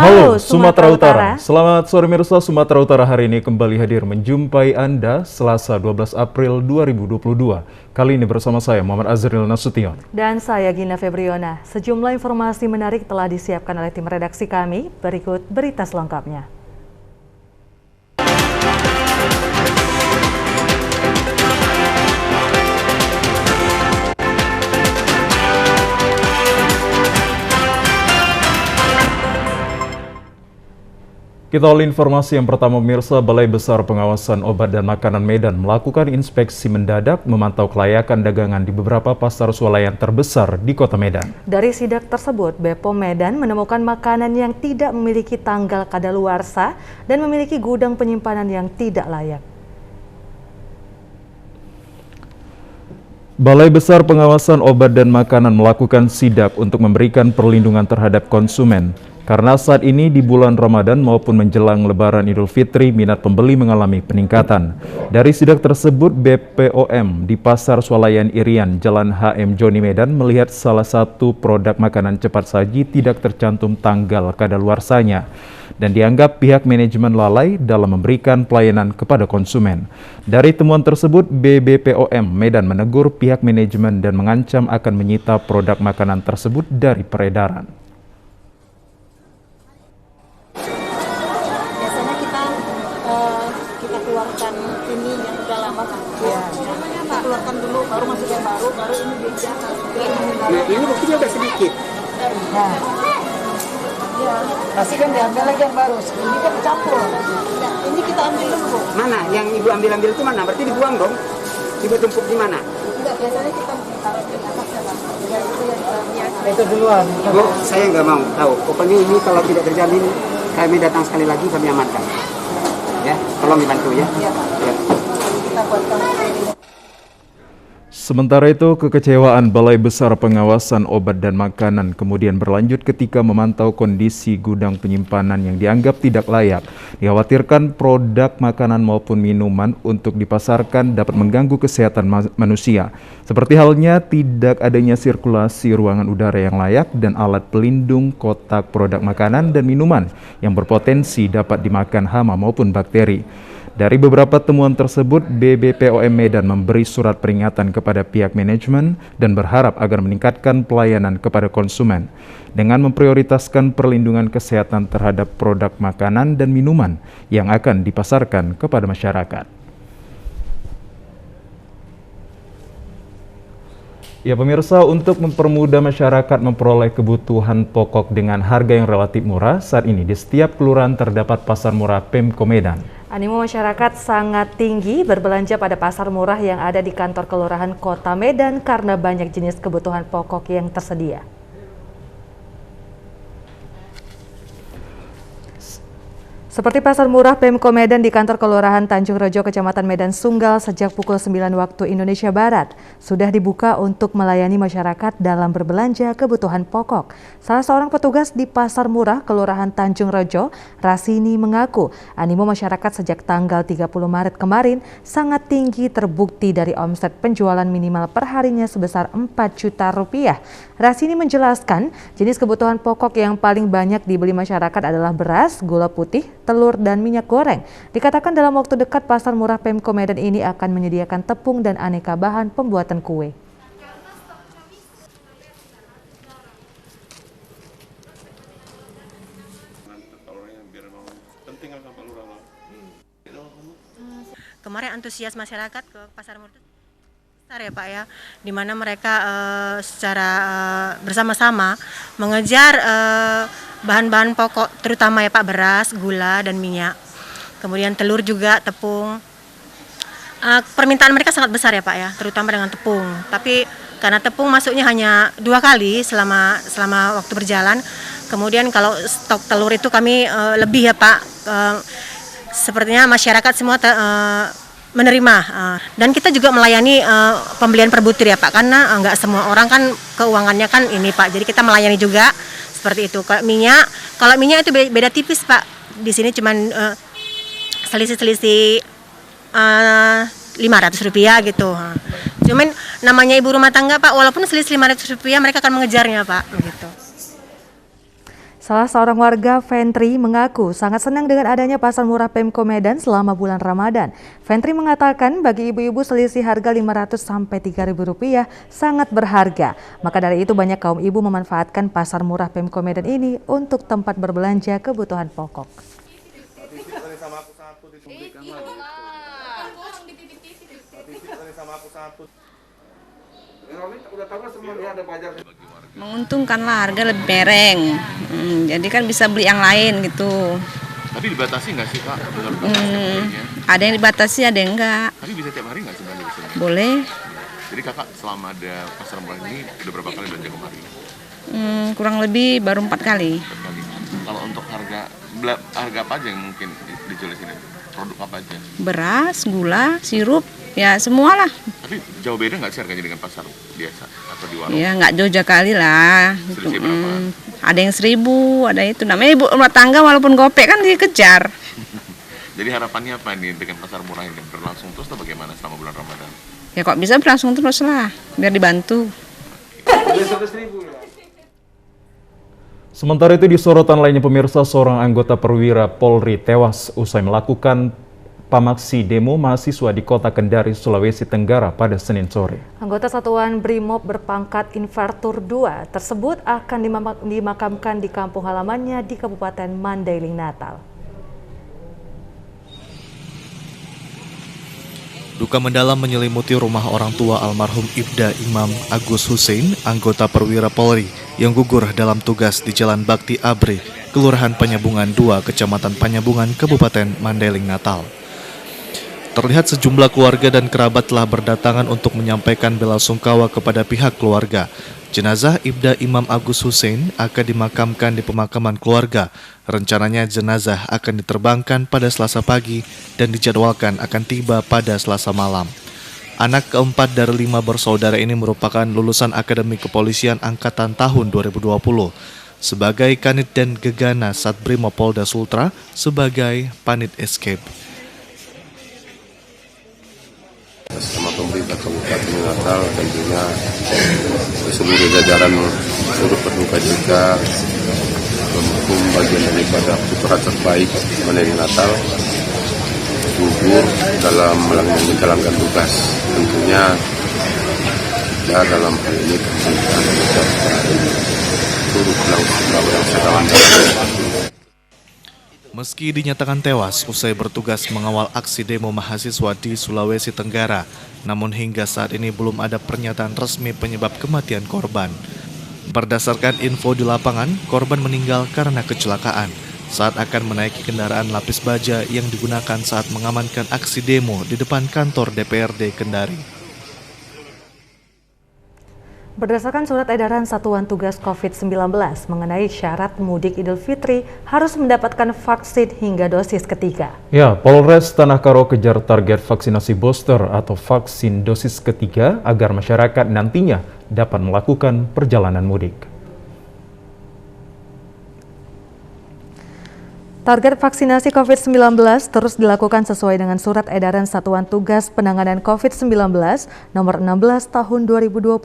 Halo Sumatera Utara. Selamat sore mirsa. Sumatera Utara hari ini kembali hadir menjumpai Anda Selasa 12 April 2022. Kali ini bersama saya Muhammad Azril Nasution. Dan saya Gina Febriona. Sejumlah informasi menarik telah disiapkan oleh tim redaksi kami. Berikut berita selengkapnya. Kita awali informasi yang pertama pemirsa. Balai Besar Pengawasan Obat dan Makanan Medan melakukan inspeksi mendadak memantau kelayakan dagangan di beberapa pasar swalayan terbesar di Kota Medan. Dari sidak tersebut, Bepom Medan menemukan makanan yang tidak memiliki tanggal kadaluarsa dan memiliki gudang penyimpanan yang tidak layak. Balai Besar Pengawasan Obat dan Makanan melakukan sidak untuk memberikan perlindungan terhadap konsumen. Karena saat ini di bulan Ramadan maupun menjelang Lebaran Idul Fitri, minat pembeli mengalami peningkatan. Dari sidak tersebut, BPOM di Pasar Swalayan Irian, Jalan HM Joni Medan melihat salah satu produk makanan cepat saji tidak tercantum tanggal kadaluarsanya dan dianggap pihak manajemen lalai dalam memberikan pelayanan kepada konsumen. Dari temuan tersebut, BPOM Medan menegur pihak manajemen dan mengancam akan menyita produk makanan tersebut dari peredaran. Kita keluarkan ini yang udah lama kan? Ya. Kita keluarkan dulu, baru masuk yang baru ini beda. Nah, ini buktinya udah sedikit. Nah, ya. Masih kan diambil lagi yang baru. Ini kan campur. Nah, ini kita ambil dulu. Mana? Yang ibu ambil itu mana? Berarti dibuang dong? Ibu tumpuk di mana? Enggak, biasanya kita taruh di atas ya, Pak. Ya, itu yang itu duluan. Bu, saya nggak mau tahu. Pokoknya ini kalau tidak terjalin, kami datang sekali lagi, kami amankan. Ya, tolong dibantu ya. Iya, Pak. Ya. Kita buatkan ini. Sementara itu, kekecewaan Balai Besar Pengawasan Obat dan Makanan kemudian berlanjut ketika memantau kondisi gudang penyimpanan yang dianggap tidak layak. Dikhawatirkan produk makanan maupun minuman untuk dipasarkan dapat mengganggu kesehatan manusia. Seperti halnya tidak adanya sirkulasi ruangan udara yang layak dan alat pelindung kotak produk makanan dan minuman yang berpotensi dapat dimakan hama maupun bakteri. Dari beberapa temuan tersebut, BPOM Medan memberi surat peringatan kepada pihak manajemen dan berharap agar meningkatkan pelayanan kepada konsumen dengan memprioritaskan perlindungan kesehatan terhadap produk makanan dan minuman yang akan dipasarkan kepada masyarakat. Ya pemirsa, untuk mempermudah masyarakat memperoleh kebutuhan pokok dengan harga yang relatif murah, saat ini di setiap kelurahan terdapat pasar murah Pemko Medan. Animo masyarakat sangat tinggi berbelanja pada pasar murah yang ada di kantor kelurahan Kota Medan karena banyak jenis kebutuhan pokok yang tersedia. Seperti pasar murah Pemko Medan di kantor Kelurahan Tanjung Rejo, Kecamatan Medan Sunggal sejak pukul 9 waktu Indonesia Barat sudah dibuka untuk melayani masyarakat dalam berbelanja kebutuhan pokok. Salah seorang petugas di pasar murah Kelurahan Tanjung Rejo, Rasini, mengaku animo masyarakat sejak tanggal 30 Maret kemarin sangat tinggi, terbukti dari omset penjualan minimal perharinya sebesar 4 juta rupiah. Rasini menjelaskan jenis kebutuhan pokok yang paling banyak dibeli masyarakat adalah beras, gula putih, telur, dan minyak goreng. Dikatakan dalam waktu dekat pasar murah Pemko Medan ini akan menyediakan tepung dan aneka bahan pembuatan kue. Kemarin antusias masyarakat ke pasar murah besar ya Pak ya, di mana mereka secara bersama-sama mengejar bahan-bahan pokok terutama ya Pak, beras, gula, dan minyak. Kemudian telur juga, tepung. Permintaan mereka sangat besar ya Pak ya, terutama dengan tepung. Tapi karena tepung masuknya hanya 2 kali selama waktu berjalan. Kemudian kalau stok telur itu kami lebih ya Pak. Sepertinya masyarakat semua menerima, dan kita juga melayani pembelian per butir ya Pak, karena nggak semua orang kan keuangannya kan ini Pak, jadi kita melayani juga seperti itu. Kalau minyak itu beda tipis Pak, di sini cuman selisih 500 rupiah gitu. Cuman namanya ibu rumah tangga Pak, walaupun selisih 500 rupiah mereka akan mengejarnya Pak gitu. Salah seorang warga, Ventri, mengaku sangat senang dengan adanya pasar murah Pemko Medan selama bulan Ramadan. Ventri mengatakan bagi ibu-ibu selisih harga Rp500 sampai Rp3.000 sangat berharga. Maka dari itu banyak kaum ibu memanfaatkan pasar murah Pemko Medan ini untuk tempat berbelanja kebutuhan pokok. Menguntungkanlah, harga lebih mereng, jadi kan bisa beli yang lain gitu. Tapi dibatasi nggak sih Kak? Ada yang dibatasi, ada yang enggak. Tapi bisa tiap hari nggak sih belanja di sini? Boleh. Jadi Kakak selama ada pasar murah ini udah berapa kali belanja kemari? Kurang lebih baru 4 kali. 4 kali. Kalau untuk harga apa aja yang mungkin dijual di sini? Produk apa aja? Beras, gula, sirup, ya semualah. Tapi jauh beda nggak sih harganya dengan pasar biasa atau di warung? Ya nggak jauh kali lah. Selisih berapa? Ada yang 1.000, ada itu. Namanya ibu rumah tangga walaupun gopek kan dikejar. Jadi harapannya apa nih dengan pasar murah ini berlangsung terus atau bagaimana selama bulan Ramadan? Ya kok bisa berlangsung terus lah, biar dibantu. Sementara itu di sorotan lainnya pemirsa, seorang anggota perwira Polri tewas usai melakukan pamaksi demo mahasiswa di kota Kendari, Sulawesi Tenggara pada Senin sore. Anggota Satuan Brimob berpangkat Invertur 2 tersebut akan dimakamkan di kampung halamannya di Kabupaten Mandailing, Natal. Duka mendalam menyelimuti rumah orang tua almarhum Ibda Imam Agus Hussein, anggota perwira Polri yang gugur dalam tugas di Jalan Bakti Abre, Kelurahan Panyabungan 2, Kecamatan Panyabungan, Kabupaten Mandailing, Natal. Terlihat sejumlah keluarga dan kerabat telah berdatangan untuk menyampaikan bela sungkawa kepada pihak keluarga. Jenazah Ibda Imam Agus Hussein akan dimakamkan di pemakaman keluarga. Rencananya jenazah akan diterbangkan pada Selasa pagi dan dijadwalkan akan tiba pada Selasa malam. Anak keempat dari 5 bersaudara ini merupakan lulusan Akademi Kepolisian Angkatan tahun 2020. Sebagai Kanit dan Gegana Satbrimob Polda Sultra sebagai Panit Escape. Sama pemerintah Kabupaten Natal tentunya seluruh jajaran turut berduka cita mendukung bagian daripada putra terbaik Mandailing Natal gugur dalam menjalankan tugas. Tentunya kita dalam hal ini pemerintah turut melakukan yang sedang. Meski dinyatakan tewas usai bertugas mengawal aksi demo mahasiswa di Sulawesi Tenggara, namun hingga saat ini belum ada pernyataan resmi penyebab kematian korban. Berdasarkan info di lapangan, korban meninggal karena kecelakaan saat akan menaiki kendaraan lapis baja yang digunakan saat mengamankan aksi demo di depan kantor DPRD Kendari. Berdasarkan surat edaran Satuan Tugas COVID-19 mengenai syarat mudik Idul Fitri harus mendapatkan vaksin hingga dosis ketiga. Ya, Polres Tanah Karo kejar target vaksinasi booster atau vaksin dosis ketiga agar masyarakat nantinya dapat melakukan perjalanan mudik. Target vaksinasi COVID-19 terus dilakukan sesuai dengan Surat Edaran Satuan Tugas Penanganan COVID-19 Nomor 16 Tahun 2022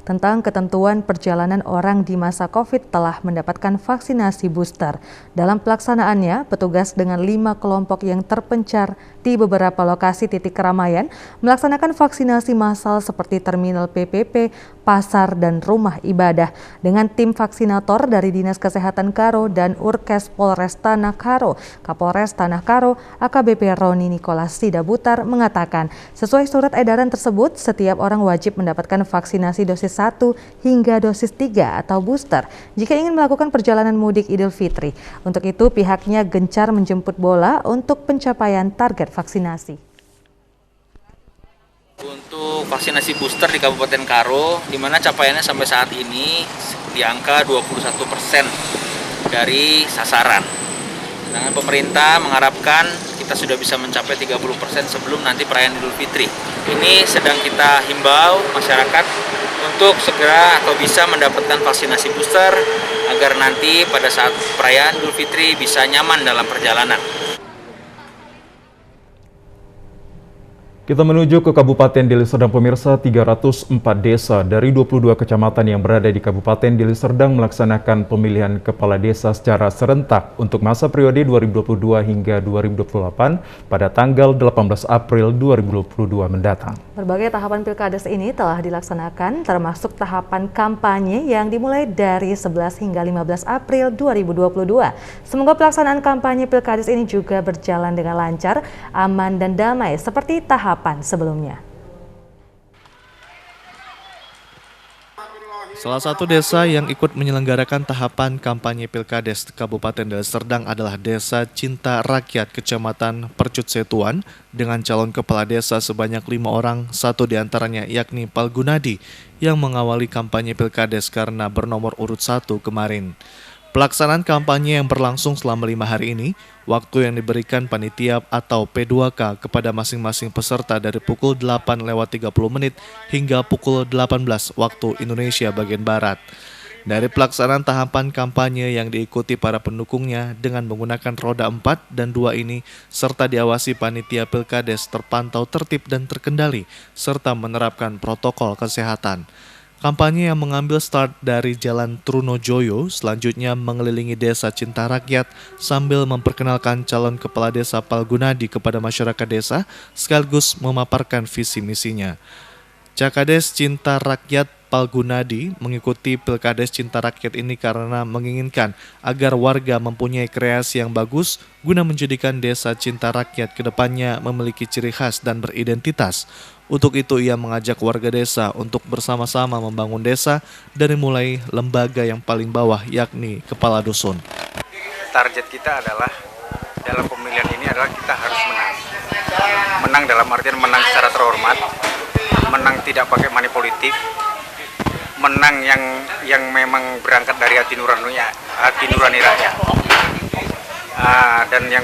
tentang ketentuan perjalanan orang di masa COVID telah mendapatkan vaksinasi booster. Dalam pelaksanaannya, petugas dengan 5 kelompok yang terpencar di beberapa lokasi titik keramaian melaksanakan vaksinasi massal seperti terminal PPP, pasar, dan rumah ibadah dengan tim vaksinator dari Dinas Kesehatan Karo dan Urkes Polres Tanah Karo. Kapolres Tanah Karo AKBP Roni Nikolas Sidabutar mengatakan, sesuai surat edaran tersebut, setiap orang wajib mendapatkan vaksinasi dosis 1 hingga dosis 3 atau booster jika ingin melakukan perjalanan mudik Idul Fitri. Untuk itu, pihaknya gencar menjemput bola untuk pencapaian target vaksinasi. Untuk vaksinasi booster di Kabupaten Karo, di mana capaiannya sampai saat ini di angka 21% dari sasaran. Dengan pemerintah mengharapkan kita sudah bisa mencapai 30% sebelum nanti perayaan Idul Fitri. Ini sedang kita himbau masyarakat untuk segera atau bisa mendapatkan vaksinasi booster agar nanti pada saat perayaan Idul Fitri bisa nyaman dalam perjalanan. Kita menuju ke Kabupaten Deli Serdang pemirsa, 304 desa dari 22 kecamatan yang berada di Kabupaten Deli Serdang melaksanakan pemilihan kepala desa secara serentak untuk masa periode 2022 hingga 2028 pada tanggal 18 April 2022 mendatang. Berbagai tahapan pilkades ini telah dilaksanakan, termasuk tahapan kampanye yang dimulai dari 11 hingga 15 April 2022. Semoga pelaksanaan kampanye pilkades ini juga berjalan dengan lancar, aman dan damai seperti tahapan sebelumnya. Salah satu desa yang ikut menyelenggarakan tahapan kampanye pilkades Kabupaten Deli Serdang adalah Desa Cinta Rakyat Kecamatan Percut Setuan dengan calon kepala desa sebanyak 5 orang, satu diantaranya yakni Palgunadi yang mengawali kampanye pilkades karena bernomor urut 1 kemarin. Pelaksanaan kampanye yang berlangsung selama 5 hari ini, waktu yang diberikan panitia atau P2K kepada masing-masing peserta dari pukul 8:30 hingga pukul 18 waktu Indonesia bagian Barat. Dari pelaksanaan tahapan kampanye yang diikuti para pendukungnya dengan menggunakan roda 4 dan 2 ini, serta diawasi panitia pilkades terpantau tertib dan terkendali, serta menerapkan protokol kesehatan. Kampanye yang mengambil start dari Jalan Trunojoyo selanjutnya mengelilingi Desa Cinta Rakyat sambil memperkenalkan calon kepala desa Palgunadi kepada masyarakat desa sekaligus memaparkan visi misinya. Cakades Cinta Rakyat Palgunadi mengikuti Pilkades Cinta Rakyat ini karena menginginkan agar warga mempunyai kreasi yang bagus guna menjadikan Desa Cinta Rakyat ke depannya memiliki ciri khas dan beridentitas. Untuk itu ia mengajak warga desa untuk bersama-sama membangun desa dari mulai lembaga yang paling bawah yakni kepala dusun. Target kita adalah dalam pemilihan ini adalah kita harus menang. Menang dalam artian menang secara terhormat, menang tidak pakai money politik, menang yang memang berangkat dari hati nurani rakyat. Dan yang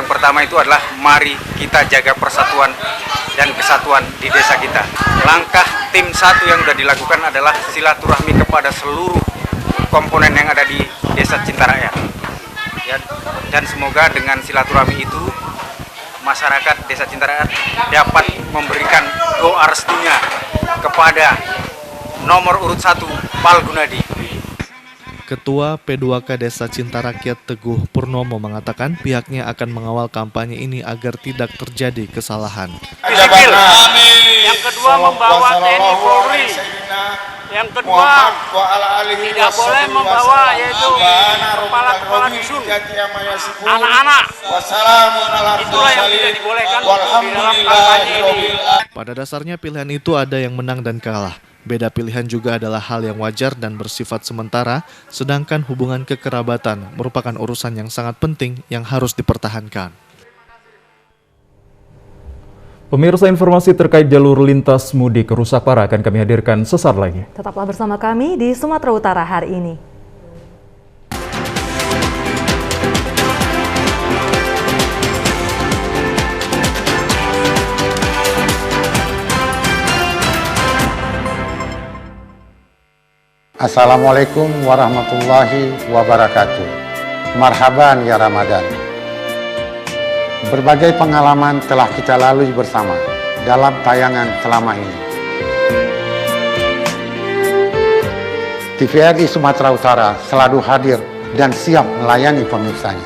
pertama itu adalah mari kita jaga persatuan dan kesatuan di desa kita. Langkah tim 1 yang sudah dilakukan adalah silaturahmi kepada seluruh komponen yang ada di Desa Cinta Rakyat. Ya, dan semoga dengan silaturahmi itu masyarakat Desa Cinta Rakyat dapat memberikan doa restunya kepada nomor urut 1 Palgunadi. Ketua P2K Desa Cinta Rakyat Teguh Purnomo mengatakan pihaknya akan mengawal kampanye ini agar tidak terjadi kesalahan. Disiplin. Yang kedua membawa TNI Polri. Yang kedua tidak boleh membawa yaitu kepala dusun, anak-anak. Itulah yang tidak dibolehkan di dalam kampanye ini. Pada dasarnya pilihan itu ada yang menang dan kalah. Beda pilihan juga adalah hal yang wajar dan bersifat sementara, sedangkan hubungan kekerabatan merupakan urusan yang sangat penting yang harus dipertahankan. Pemirsa, informasi terkait jalur lintas mudik rusak parah akan kami hadirkan sesaat lagi. Tetaplah bersama kami di Sumatera Utara hari ini. Assalamualaikum warahmatullahi wabarakatuh. Marhaban ya Ramadan. Berbagai pengalaman telah kita lalui bersama dalam tayangan selama ini. TVRI Sumatera Utara selalu hadir dan siap melayani pemirsanya.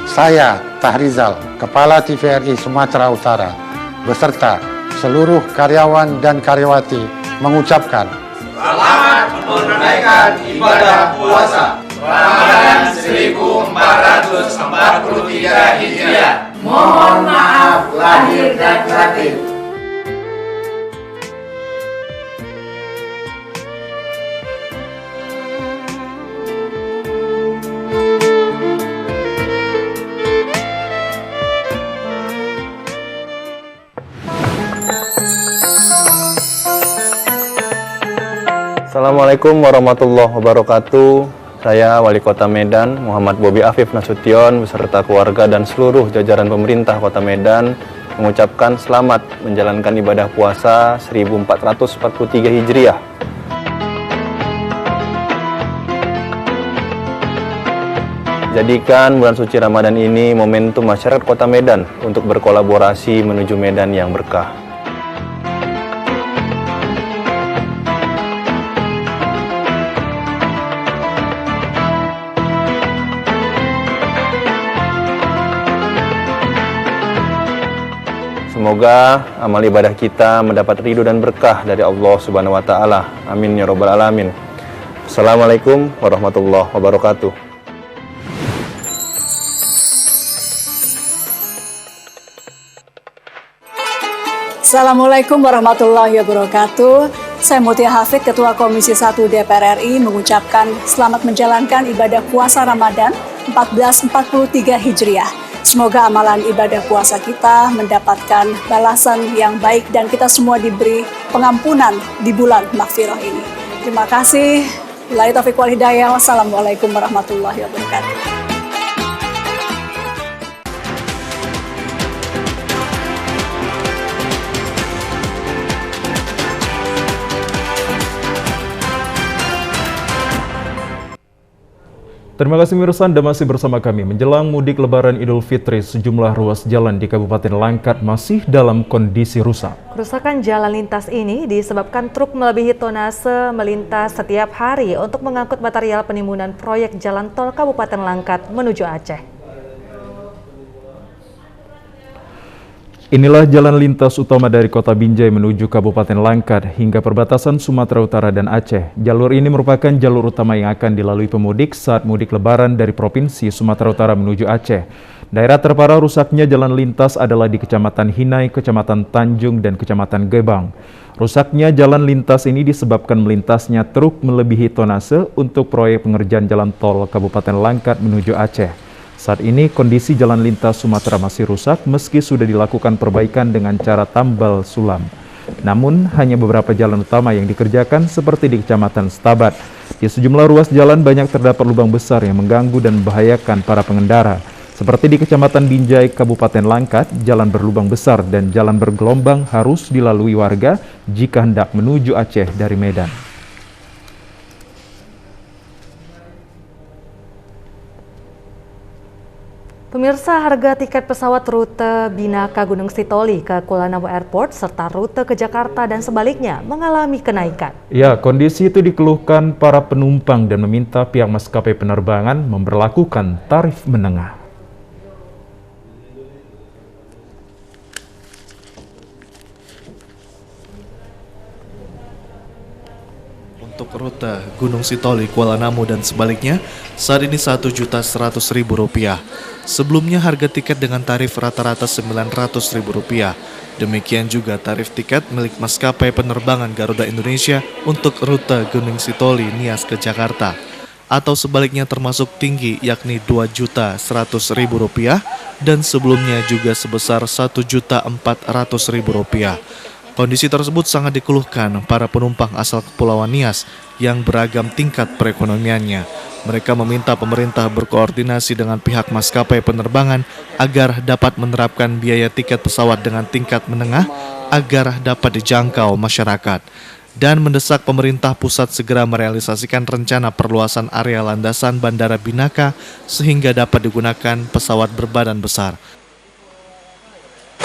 Saya, Tahrizal, Kepala TVRI Sumatera Utara, beserta seluruh karyawan dan karyawati mengucapkan selamat menunaikan ibadah puasa Ramadan 1443 Hijriah. Mohon maaf lahir dan batin. Assalamualaikum warahmatullahi wabarakatuh. Saya Wali Kota Medan, Muhammad Bobi Afif Nasution, beserta keluarga dan seluruh jajaran pemerintah Kota Medan mengucapkan selamat menjalankan ibadah puasa 1443 Hijriah. Jadikan bulan suci Ramadan ini momentum masyarakat Kota Medan untuk berkolaborasi menuju Medan yang berkah. Semoga amal ibadah kita mendapat ridho dan berkah dari Allah Subhanahu wa Ta'ala. Amin ya Rabbal Alamin. Assalamualaikum warahmatullahi wabarakatuh. Assalamualaikum warahmatullahi wabarakatuh. Saya Mutia Hafid, Ketua Komisi 1 DPR RI, mengucapkan selamat menjalankan ibadah puasa Ramadan 1443 Hijriah. Semoga amalan ibadah puasa kita mendapatkan balasan yang baik dan kita semua diberi pengampunan di bulan Maghfirah ini. Terima kasih. Wabillahi taufiq wal hidayah. Wassalamualaikum warahmatullahi wabarakatuh. Terima kasih pemirsa, Anda masih bersama kami. Menjelang mudik Lebaran Idul Fitri, sejumlah ruas jalan di Kabupaten Langkat masih dalam kondisi rusak. Kerusakan jalan lintas ini disebabkan truk melebihi tonase melintas setiap hari untuk mengangkut material penimbunan proyek jalan tol Kabupaten Langkat menuju Aceh. Inilah jalan lintas utama dari Kota Binjai menuju Kabupaten Langkat hingga perbatasan Sumatera Utara dan Aceh. Jalur ini merupakan jalur utama yang akan dilalui pemudik saat mudik Lebaran dari Provinsi Sumatera Utara menuju Aceh. Daerah terparah rusaknya jalan lintas adalah di Kecamatan Hinai, Kecamatan Tanjung, dan Kecamatan Gebang. Rusaknya jalan lintas ini disebabkan melintasnya truk melebihi tonase untuk proyek pengerjaan jalan tol Kabupaten Langkat menuju Aceh. Saat ini kondisi jalan lintas Sumatera masih rusak meski sudah dilakukan perbaikan dengan cara tambal sulam. Namun hanya beberapa jalan utama yang dikerjakan seperti di Kecamatan Stabat. Di sejumlah ruas jalan banyak terdapat lubang besar yang mengganggu dan membahayakan para pengendara. Seperti di Kecamatan Binjai, Kabupaten Langkat, jalan berlubang besar dan jalan bergelombang harus dilalui warga jika hendak menuju Aceh dari Medan. Pemirsa, harga tiket pesawat rute Binaka Gunung Sitoli ke Kuala Namu Airport serta rute ke Jakarta dan sebaliknya mengalami kenaikan. Ya, kondisi itu dikeluhkan para penumpang dan meminta pihak maskapai penerbangan memberlakukan tarif menengah. Untuk rute Gunung Sitoli, Kuala Namu dan sebaliknya saat ini Rp1.100.000. Sebelumnya harga tiket dengan tarif rata-rata Rp900.000. Demikian juga tarif tiket milik maskapai penerbangan Garuda Indonesia untuk rute Gunung Sitoli Nias ke Jakarta. Atau sebaliknya termasuk tinggi yakni Rp2.100.000 dan sebelumnya juga sebesar Rp1.400.000. Kondisi tersebut sangat dikeluhkan para penumpang asal Kepulauan Nias yang beragam tingkat perekonomiannya. Mereka meminta pemerintah berkoordinasi dengan pihak maskapai penerbangan agar dapat menerapkan biaya tiket pesawat dengan tingkat menengah agar dapat dijangkau masyarakat. Dan mendesak pemerintah pusat segera merealisasikan rencana perluasan area landasan Bandara Binaka sehingga dapat digunakan pesawat berbadan besar.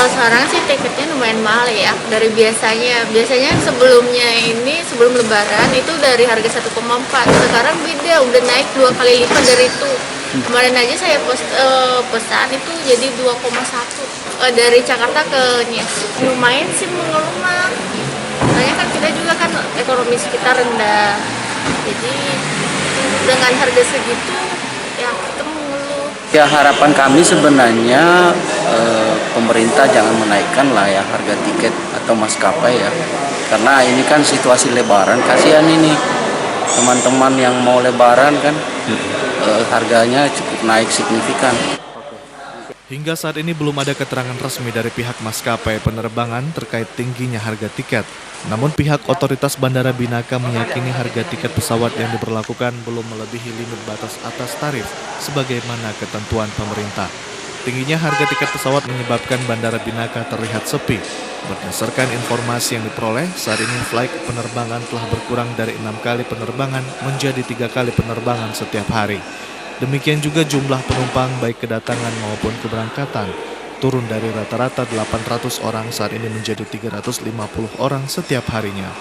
Sekarang sih tiketnya lumayan mahal ya dari biasanya. Biasanya sebelum lebaran itu dari harga 1,4. Sekarang beda, udah naik 2 kali lipat dari itu. Kemarin aja saya pesan itu jadi 2,1 dari Jakarta ke Nias. Lumayan sih mengeluh mah. Soalnya kan kita juga kan ekonomi kita rendah. Jadi dengan harga segitu ya kita mengeluh. Ya harapan kami sebenarnya pemerintah jangan menaikkan lah ya harga tiket atau maskapai ya, karena ini kan situasi lebaran, kasihan ini teman-teman yang mau lebaran kan harganya cukup naik signifikan. Hingga saat ini belum ada keterangan resmi dari pihak maskapai penerbangan terkait tingginya harga tiket. Namun pihak otoritas Bandara Binaka meyakini harga tiket pesawat yang diberlakukan belum melebihi limit batas atas tarif sebagaimana ketentuan pemerintah. Tingginya harga tiket pesawat menyebabkan Bandara Binaka terlihat sepi. Berdasarkan informasi yang diperoleh, saat ini flight penerbangan telah berkurang dari 6 kali penerbangan menjadi 3 kali penerbangan setiap hari. Demikian juga jumlah penumpang baik kedatangan maupun keberangkatan turun dari rata-rata 800 orang saat ini menjadi 350 orang setiap harinya.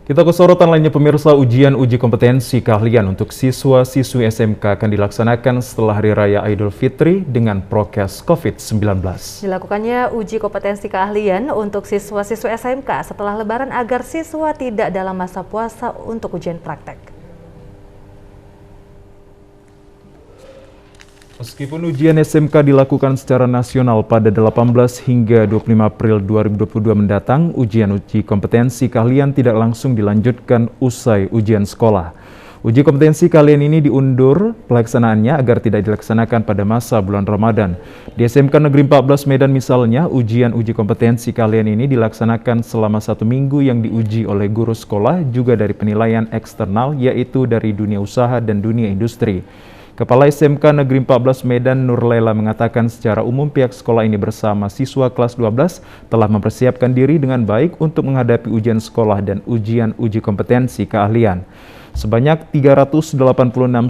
Kita ke sorotan lainnya pemirsa, uji kompetensi keahlian untuk siswa-siswi SMK akan dilaksanakan setelah Hari Raya Idul Fitri dengan prokes COVID-19. Dilakukannya uji kompetensi keahlian untuk siswa-siswi SMK setelah Lebaran agar siswa tidak dalam masa puasa untuk ujian praktek. Meskipun ujian SMK dilakukan secara nasional pada 18 hingga 25 April 2022 mendatang, uji kompetensi keahlian tidak langsung dilanjutkan usai ujian sekolah. Uji kompetensi keahlian ini diundur pelaksanaannya agar tidak dilaksanakan pada masa bulan Ramadan. Di SMK Negeri 14 Medan misalnya, uji kompetensi keahlian ini dilaksanakan selama 1 minggu yang diuji oleh guru sekolah juga dari penilaian eksternal yaitu dari dunia usaha dan dunia industri. Kepala SMK Negeri 14 Medan Nur Laila mengatakan secara umum pihak sekolah ini bersama siswa kelas 12 telah mempersiapkan diri dengan baik untuk menghadapi ujian sekolah dan uji kompetensi keahlian. Sebanyak 386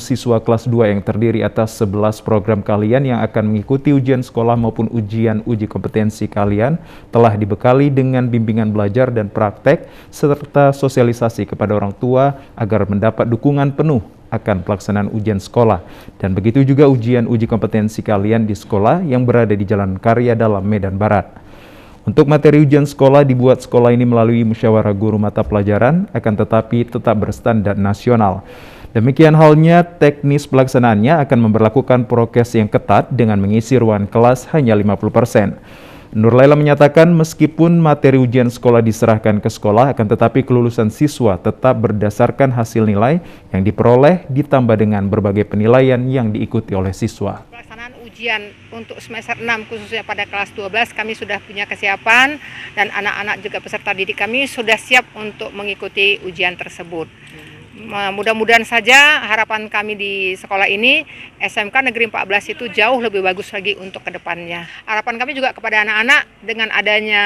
siswa kelas 2 yang terdiri atas 11 program keahlian yang akan mengikuti ujian sekolah maupun uji kompetensi keahlian telah dibekali dengan bimbingan belajar dan praktek serta sosialisasi kepada orang tua agar mendapat dukungan penuh akan pelaksanaan ujian sekolah. Dan begitu juga uji kompetensi keahlian di sekolah yang berada di Jalan Karya Dalam Medan Barat. Untuk materi ujian sekolah dibuat sekolah ini melalui musyawarah guru mata pelajaran, akan tetapi tetap berstandar nasional. Demikian halnya teknis pelaksanaannya akan memberlakukan prokes yang ketat dengan mengisi ruangan kelas hanya 50%. Nur Laila menyatakan meskipun materi ujian sekolah diserahkan ke sekolah, akan tetapi kelulusan siswa tetap berdasarkan hasil nilai yang diperoleh ditambah dengan berbagai penilaian yang diikuti oleh siswa. Pelaksanaan ujian untuk semester 6 khususnya pada kelas 12 kami sudah punya kesiapan dan anak-anak juga peserta didik kami sudah siap untuk mengikuti ujian tersebut. Mudah-mudahan saja harapan kami di sekolah ini SMK Negeri 14 itu jauh lebih bagus lagi untuk kedepannya. Harapan kami juga kepada anak-anak dengan adanya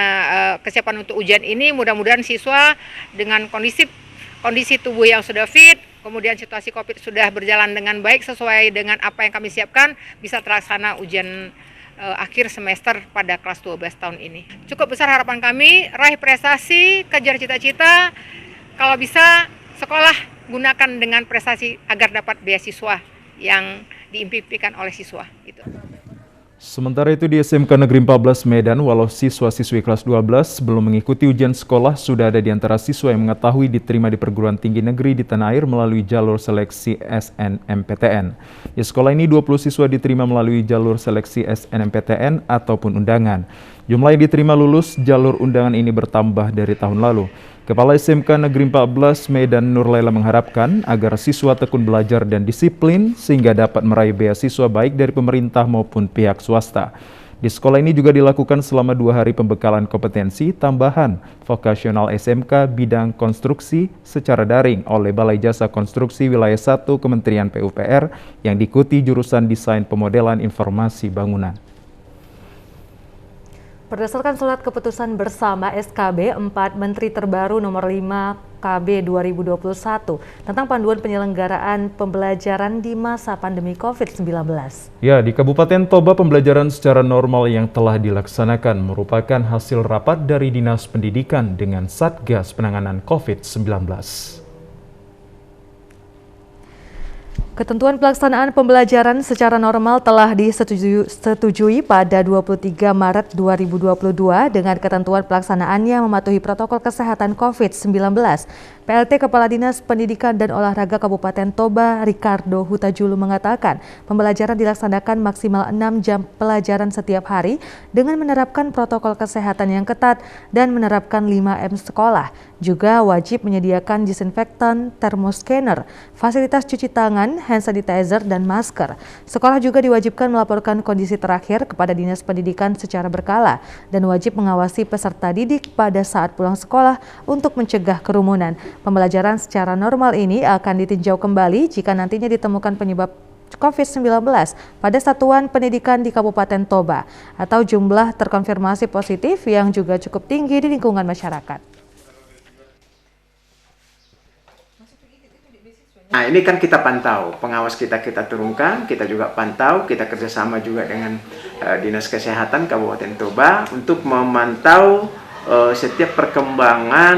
kesiapan untuk ujian ini, mudah-mudahan siswa dengan kondisi tubuh yang sudah fit, kemudian situasi COVID sudah berjalan dengan baik sesuai dengan apa yang kami siapkan, bisa terlaksana ujian akhir semester pada kelas 12 tahun ini. Cukup besar harapan kami, raih prestasi, kejar cita-cita, kalau bisa sekolah gunakan dengan prestasi agar dapat beasiswa yang diimpikan oleh siswa. Gitu. Sementara itu di SMK Negeri 14 Medan, walau siswa-siswi kelas 12 belum mengikuti ujian sekolah, sudah ada di antara siswa yang mengetahui diterima di perguruan tinggi negeri di tanah air melalui jalur seleksi SNMPTN. Di sekolah ini 20 siswa diterima melalui jalur seleksi SNMPTN ataupun undangan. Jumlah yang diterima lulus jalur undangan ini bertambah dari tahun lalu. Kepala SMK Negeri 14 Medan Nur Laila mengharapkan agar siswa tekun belajar dan disiplin sehingga dapat meraih beasiswa baik dari pemerintah maupun pihak swasta. Di sekolah ini juga dilakukan selama 2 hari pembekalan kompetensi tambahan vokasional SMK bidang konstruksi secara daring oleh Balai Jasa Konstruksi Wilayah 1 Kementerian PUPR yang diikuti jurusan Desain Pemodelan Informasi Bangunan. Berdasarkan surat keputusan bersama SKB 4 Menteri terbaru nomor 5 KB 2021 tentang panduan penyelenggaraan pembelajaran di masa pandemi COVID-19. Ya, di Kabupaten Toba pembelajaran secara normal yang telah dilaksanakan merupakan hasil rapat dari Dinas Pendidikan dengan Satgas Penanganan COVID-19. Ketentuan pelaksanaan pembelajaran secara normal telah disetujui pada 23 Maret 2022 dengan ketentuan pelaksanaannya mematuhi protokol kesehatan COVID-19. PLT Kepala Dinas Pendidikan dan Olahraga Kabupaten Toba, Ricardo Hutajulu mengatakan pembelajaran dilaksanakan maksimal 6 jam pelajaran setiap hari dengan menerapkan protokol kesehatan yang ketat dan menerapkan 5M sekolah. Juga wajib menyediakan disinfektan, termoscanner, fasilitas cuci tangan, hand sanitizer, dan masker. Sekolah juga diwajibkan melaporkan kondisi terakhir kepada Dinas Pendidikan secara berkala dan wajib mengawasi peserta didik pada saat pulang sekolah untuk mencegah kerumunan. Pembelajaran secara normal ini akan ditinjau kembali jika nantinya ditemukan penyebab COVID-19 pada satuan pendidikan di Kabupaten Toba atau jumlah terkonfirmasi positif yang juga cukup tinggi di lingkungan masyarakat. Nah, ini kan kita pantau, pengawas kita turunkan, kita juga pantau, kita kerjasama juga dengan Dinas Kesehatan Kabupaten Toba untuk memantau setiap perkembangan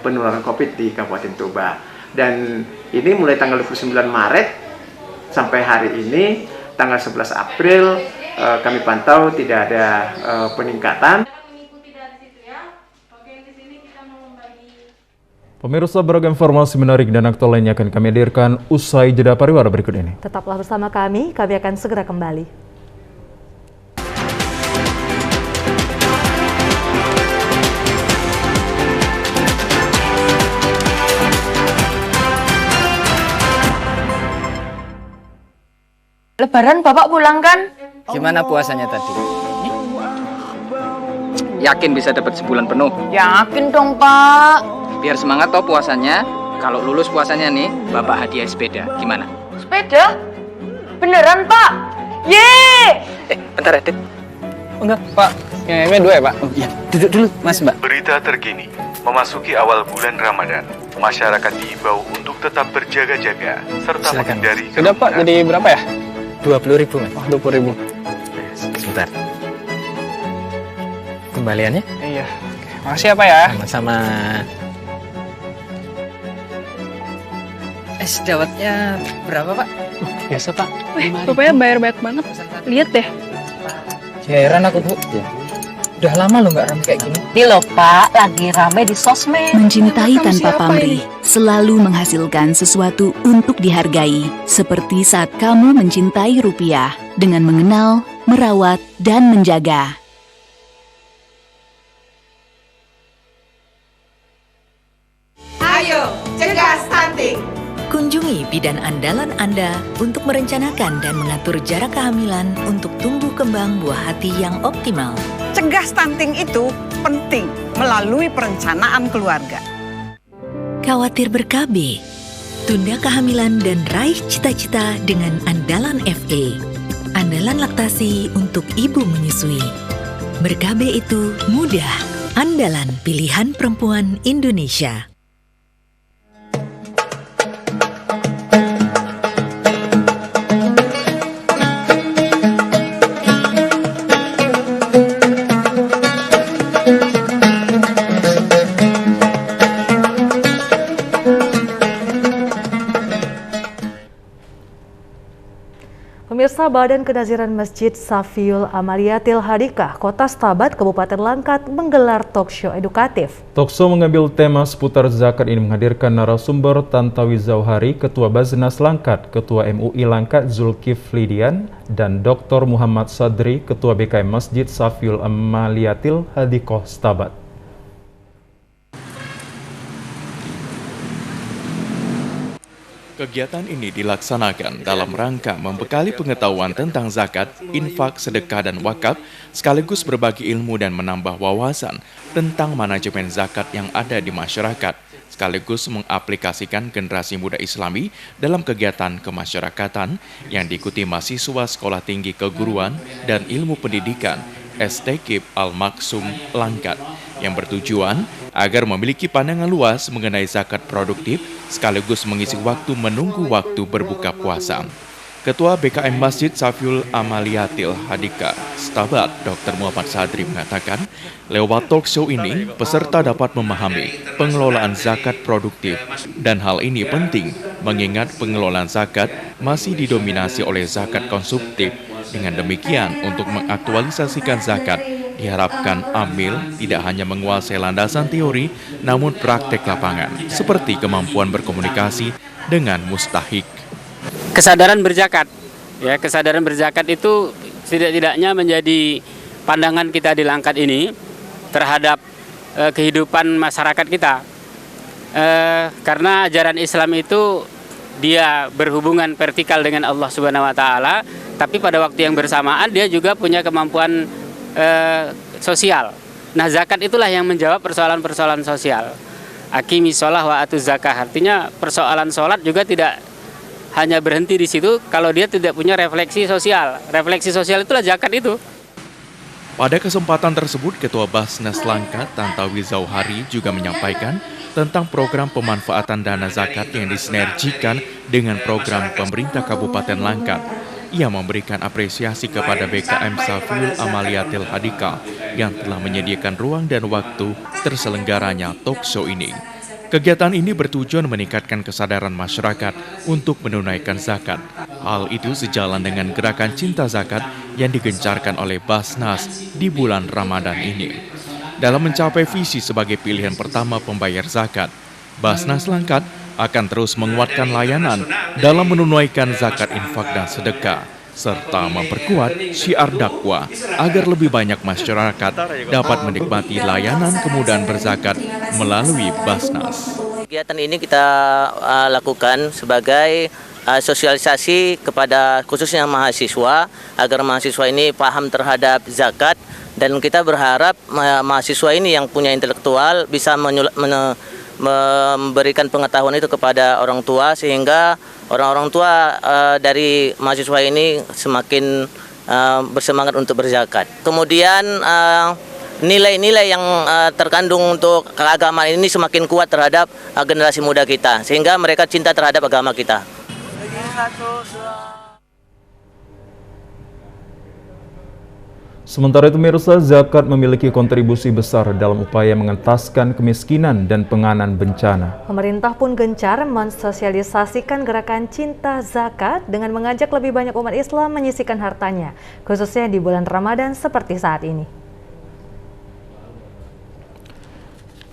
penularan COVID di Kabupaten Toba. Dan ini mulai tanggal 29 Maret sampai hari ini, tanggal 11 April, kami pantau tidak ada peningkatan. Pemirsa, beragam informasi menarik dan aktual lainnya akan kami hadirkan usai jeda pariwara berikut ini. Tetaplah bersama kami akan segera kembali. Lebaran Bapak pulang kan? Gimana puasanya tadi? Yakin bisa dapat sebulan penuh? Yakin dong Pak. Biar semangat toh puasanya. Kalau lulus puasanya nih, Bapak hadiah sepeda. Gimana? Sepeda? Beneran Pak? Yeay! Bentar ya, Dit. Enggak, Pak. Yang M2 ya, Pak? Oh iya, duduk dulu, Mas, Mbak. Berita terkini, memasuki awal bulan Ramadan, masyarakat diimbau untuk tetap berjaga-jaga serta menghindari Sudah, Pak. Jadi berapa ya? 20.000, Mas. Oh, 20.000. Sebentar. Kembaliannya? Iya. Oke. Makasih ya, Pak ya. Sama-sama. Es dawetnya berapa, Pak? Biasa, Pak. Bapaknya bayar banyak banget. Lihat deh. Heran aku, Bu. Udah lama lo nggak rame kayak gini. Ini loh Pak, lagi rame di sosmed. Mencintai tanpa pamrih selalu menghasilkan sesuatu untuk dihargai. Seperti saat kamu mencintai rupiah dengan mengenal, merawat, dan menjaga. Ayo, cegah stunting. Kunjungi bidan andalan Anda untuk merencanakan dan mengatur jarak kehamilan untuk tumbuh kembang buah hati yang optimal. Cegah stunting itu penting melalui perencanaan keluarga. Khawatir ber-KB? Tunda kehamilan dan raih cita-cita dengan Andalan FA. Andalan laktasi untuk ibu menyusui. Ber-KB itu mudah. Andalan pilihan perempuan Indonesia. Pemirsa, Badan Kenaziran Masjid Safiul Amaliyatil Hadikah, Kota Stabat, Kabupaten Langkat menggelar talkshow edukatif. Talkshow mengambil tema seputar zakat ini menghadirkan narasumber Tantowi Zauhari, Ketua Baznas Langkat, Ketua MUI Langkat Zulkifli Dian, dan Dr. Muhammad Sadri, Ketua BKM Masjid Safiul Amaliyatil Hadikah Stabat. Kegiatan ini dilaksanakan dalam rangka membekali pengetahuan tentang zakat, infak, sedekah, dan wakaf, sekaligus berbagi ilmu dan menambah wawasan tentang manajemen zakat yang ada di masyarakat, sekaligus mengaplikasikan generasi muda Islami dalam kegiatan kemasyarakatan yang diikuti mahasiswa Sekolah Tinggi Keguruan dan Ilmu Pendidikan STKIP Al-Maksum Langkat, yang bertujuan agar memiliki pandangan luas mengenai zakat produktif sekaligus mengisi waktu menunggu waktu berbuka puasa. Ketua BKM Masjid Safiul Amaliyatil Hadikah Stabat, Dr. Muhammad Sadri mengatakan, lewat talk show ini peserta dapat memahami pengelolaan zakat produktif, dan hal ini penting mengingat pengelolaan zakat masih didominasi oleh zakat konsumtif. Dengan demikian, untuk mengaktualisasikan zakat, diharapkan amil tidak hanya menguasai landasan teori, namun praktek lapangan, seperti kemampuan berkomunikasi dengan mustahik. Kesadaran berzakat, ya, kesadaran berzakat itu tidak-tidaknya menjadi pandangan kita di Langkat ini terhadap kehidupan masyarakat kita, karena ajaran Islam itu dia berhubungan vertikal dengan Allah Subhanahu Wa Taala, tapi pada waktu yang bersamaan dia juga punya kemampuan sosial. Nah, zakat itulah yang menjawab persoalan-persoalan sosial. Aqimi sholah wa atuz zakah, artinya persoalan sholat juga tidak hanya berhenti di situ kalau dia tidak punya refleksi sosial. Refleksi sosial itulah zakat itu. Pada kesempatan tersebut, Ketua Basnas Langkat, Tantowi Zauhari juga menyampaikan tentang program pemanfaatan dana zakat yang disinergikan dengan program pemerintah Kabupaten Langkat. Ia memberikan apresiasi kepada BKM Safiul Amaliatil Hadika yang telah menyediakan ruang dan waktu terselenggaranya talk show ini. Kegiatan ini bertujuan meningkatkan kesadaran masyarakat untuk menunaikan zakat. Hal itu sejalan dengan gerakan cinta zakat yang digencarkan oleh Basnas di bulan Ramadan ini. Dalam mencapai visi sebagai pilihan pertama pembayar zakat, Basnas Langkat akan terus menguatkan layanan dalam menunaikan zakat infak dan sedekah, serta memperkuat syiar dakwah agar lebih banyak masyarakat dapat menikmati layanan kemudahan berzakat melalui Basnas. Kegiatan ini kita lakukan sebagai sosialisasi kepada khususnya mahasiswa agar mahasiswa ini paham terhadap zakat, dan kita berharap mahasiswa ini yang punya intelektual bisa memberikan pengetahuan itu kepada orang tua sehingga orang-orang tua dari mahasiswa ini semakin bersemangat untuk berzakat. Kemudian nilai-nilai yang terkandung untuk keagamaan ini semakin kuat terhadap generasi muda kita sehingga mereka cinta terhadap agama kita. Sementara itu, pemirsa, zakat memiliki kontribusi besar dalam upaya mengentaskan kemiskinan dan penanganan bencana. Pemerintah pun gencar mensosialisasikan gerakan cinta zakat dengan mengajak lebih banyak umat Islam menyisihkan hartanya, khususnya di bulan Ramadan seperti saat ini.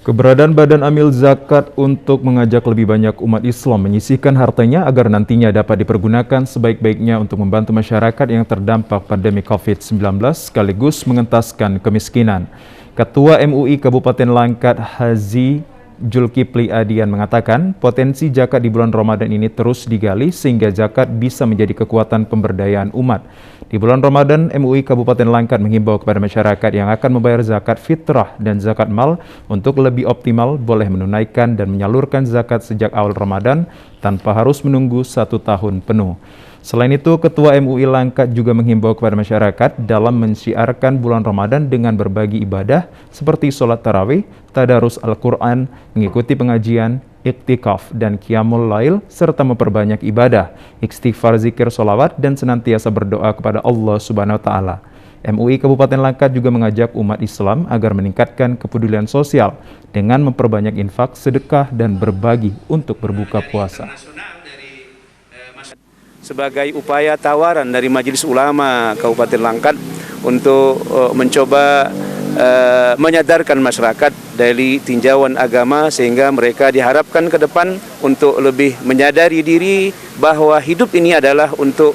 Keberadaan Badan Amil Zakat untuk mengajak lebih banyak umat Islam menyisihkan hartanya agar nantinya dapat dipergunakan sebaik-baiknya untuk membantu masyarakat yang terdampak pandemi COVID-19 sekaligus mengentaskan kemiskinan. Ketua MUI Kabupaten Langkat Haji Julkipli Adian mengatakan potensi zakat di bulan Ramadan ini terus digali sehingga zakat bisa menjadi kekuatan pemberdayaan umat. Di bulan Ramadan, MUI Kabupaten Langkat menghimbau kepada masyarakat yang akan membayar zakat fitrah dan zakat mal untuk lebih optimal boleh menunaikan dan menyalurkan zakat sejak awal Ramadan tanpa harus menunggu 1 tahun penuh. Selain itu, Ketua MUI Langkat juga menghimbau kepada masyarakat dalam mensyiarkan bulan Ramadan dengan berbagi ibadah seperti sholat tarawih, tadarus Al-Quran, mengikuti pengajian, iktikaf dan qiyamul lail, serta memperbanyak ibadah, istighfar, zikir, sholawat, dan senantiasa berdoa kepada Allah Subhanahu wa Ta'ala. MUI Kabupaten Langkat juga mengajak umat Islam agar meningkatkan kepedulian sosial dengan memperbanyak infak, sedekah, dan berbagi untuk berbuka puasa. Sebagai upaya tawaran dari Majelis Ulama Kabupaten Langkat untuk mencoba menyadarkan masyarakat dari tinjauan agama sehingga mereka diharapkan ke depan untuk lebih menyadari diri bahwa hidup ini adalah untuk